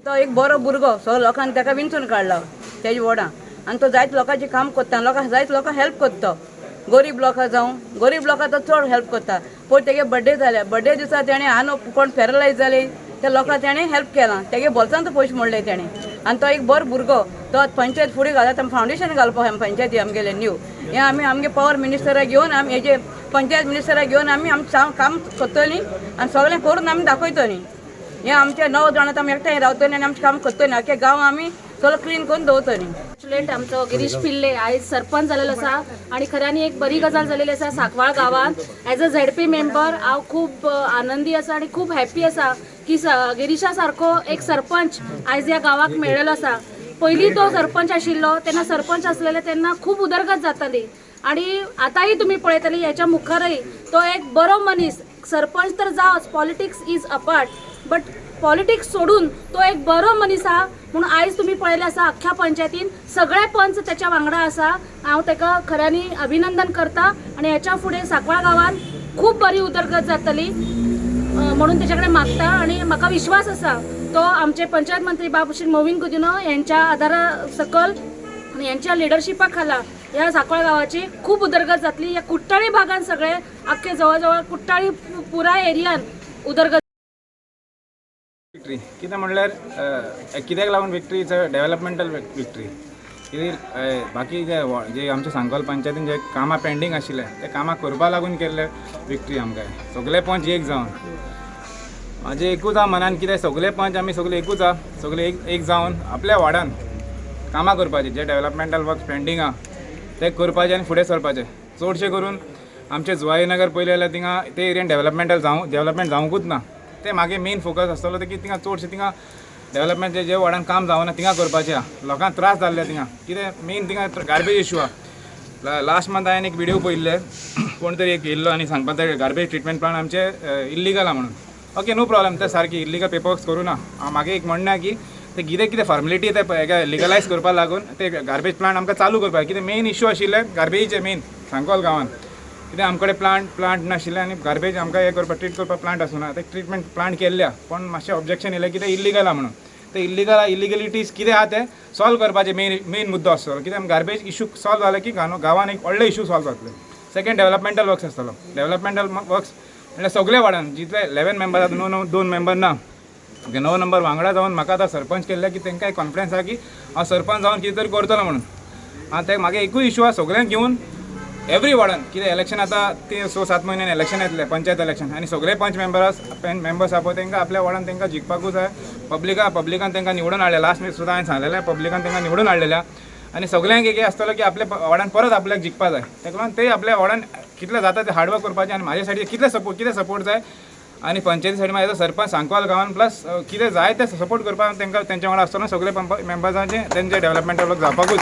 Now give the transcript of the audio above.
तो एक बरो भुरगो सगळ्या लोकांनी ताका विंचून काडला तेजे वोडां आनी तो जायत लोकांचें काम करता लोकांक जायत लोकांक हेल्प करता गरीब लोकां जावं गरीब लोकांक तो चड हेल्प करता पळय तेगे बड्डे जाल्या बड्डे दिसा तेणें आनो कोण पॅरलायज जाले त्या लोकांक तेणें हेल्प केलां तेगे बोल्सांत पयशे मोडले तेणें आनी तो एक बरो भुरगो तो पंचायत फुडें घालता आमी फावंडेशन घालपा पंचायती आमगेले न्यू हें आमगे पावर मिनिस्टराक घेवन आमी हेजे पंचायत मिनिस्टराक घेवन आमी काम करतलीं आनी सगळें करून आमी दाखयतलीं हें आमचे 9 जाणां आमी एकठांय रावतलीं आनी आमचें काम करतलीं आख्खें गांव आमी सगळं क्लीन करून दवरतलीं. लेट आमचो गिरीश पिल्ले आयज सरपंच जालेलो आसा आनी खऱ्यांनी एक बरी गजाल जालेली आसा सांकवाळ गांवांत एज अ झेडपी मेंबर हांव खूब आनंदी आसा आनी खूब हॅप्पी आसा की गिरीशा सारको एक सरपंच आयज ह्या गांवाक मेळ्ळेलो आसा. पयलीं तो सरपंच आशिल्लो तेन्ना सरपंच आसलेले तेन्ना खूब उदरगत जाताली आनी आतांय तुमी पळयतली हेच्या मुखारय तो एक बरो मनीस सरपंच तर जावच politics is apart but politics सोडून तो एक बरो मनीस आहा म्हणून आयज तुमी पळयलें आसा अख्ख्या पंचायतीन सगळे पंच त्याच्या वांगडा आसा. हांव ताका खऱ्यांनी अभिनंदन करता आनी हेच्या फुडें सांकवाळ गांवांत खूब बरी उदरगत जातली म्हणून तेच्या कडेन मागता आनी म्हाका विश्वास आसा तो आमचे पंचायत मंत्री बाबूश्री मोविन कुदिनो यांच्या आदारा सकल आनी यांच्या लिडरशिपा खाला ह्या सांकवाळ गांवाची खूब उदरगत जातली. ह्या कुट्टाळी भागान सगळे आख्खे जवळ जवळ कुट्टाळी पुराय एरियान उदरगत विक्ट्री कितें म्हणल्यार कित्याक लागून victory is a developmental victory कितें बाकी जे आमच्या सांगोल पंचायतीन जे कामां पेंडींग आशिल्ले ते कामां करपा लागून केल्ले विक्ट्री आमकां सगळे पंच एक जावन म्हाजें एकूच आहा मनान कितें सगळे पंच आमी सगळे एकूच आहा सगळे एक जावन आपल्या वार्डान कामां करपाचें जे डेव्हलपमेंटल वर्क पेंडींग आहा ते करपाचें आनी फुडें सरपाचें. चडशें करून आमचे जुवारी नगर पयलें जाल्यार थिंगा ते एरियेन डेव्हलपमेंट जावंकूच ना ते मागे मेन फोकस आसतलो की थिंगा चडशें थिंगा डेव्हलपमेंट जे वार्डान काम जावना थिंगा करपाचें आहा लोकांक त्रास जाल्ले थिंगा कितें मेन थिंगा गार्बेज इशू आहा. लास्ट मंथ हांवें एक व्हिडिओ पळयल्ले कोण तरी एक येयल्लो आनी सांगपाक ते गार्बेज ट्रिटमेंट प्लांट आमचे इल्लिगल आहा म्हणून. ओके नो प्रॉब्लम ते सारकी इल्लिगल पेपर्स करूं ना म्हागे एक म्हणणें की ते कितें फॉर्मेलिटी ते लिगलायज करपा लागून ते गार्बेज प्लांट आमकां चालू करपाक कितें मेन इशू आशिल्ले गार्बेजीचे मेन सांगोल गांवांत कितें आमचे कडेन प्लांट नाशिल्ले आनी गार्बेज आमकां हे करपाक ट्रीट करपाक प्लांट आसूना ते ट्रिटमेंट प्लांट केल्ल्या पण मातशें ऑब्जेक्शन येयलें की ते इल्लिगल आहा म्हणून. ते इल्लिगलिटीज कितें आहा ते सॉल्व करपाचें मेन मुद्दो आसतलो कित्याक गार्बेज इशू सॉल्व जाले की गांवांत एक व्हडले इशू सॉल्व जातले. सेकेंड डेव्हलपमेंटल वर्क्स आसतलो डेव्हलपमेंटल वर्क्स म्हणल्यार सगळे वार्डान जितले 11 मेंबर आसा 2 मेंबर ना 9 नंबर वांगडा जावन म्हाका आतां सरपंच केल्ले की तांकां एक कॉन्फिडन्स आहा की हांव सरपंच जावन कितें तरी करतलो म्हणून. आनी ते म्हागे एकूच इशू आहा सगळ्यांक घेवन एवरी वार्डान कितें इलेक्शन आतां ते 6-7 म्हयन्यान इलेक्शन येतले पंचायत इलेक्शन आनी सगळे पंच मेंबर्स आहा पळय तांकां आपल्या वार्डान तांकां जिखपाकूच जाय. पब्लिकान तांकां निवडून हाडले लास्ट वीक सुद्दां हांवें सांगलेलें पब्लिकान तांकां निवडून हाडलेल्या आनी सगळ्यांक एक आसतलो की आपल्या वार्डान परत आपल्याक जिखपा जाय ताका लागून ते आपल्या वार्डान कितलें जाता ते हार्डवर्क करपाचें आनी म्हाजे सायडीन कितें सपोर्ट जाय आनी पंचायती सायडीन म्हाजो सरपंच सांकवाल गांवान प्लस कितें जाय ते सपोर्ट करपाक तांकां तेंच्या वांगडा आसतना सगळे मेंबर्सांचे तेंचे डेव्हलपमेंटल वर्क जावपाकूच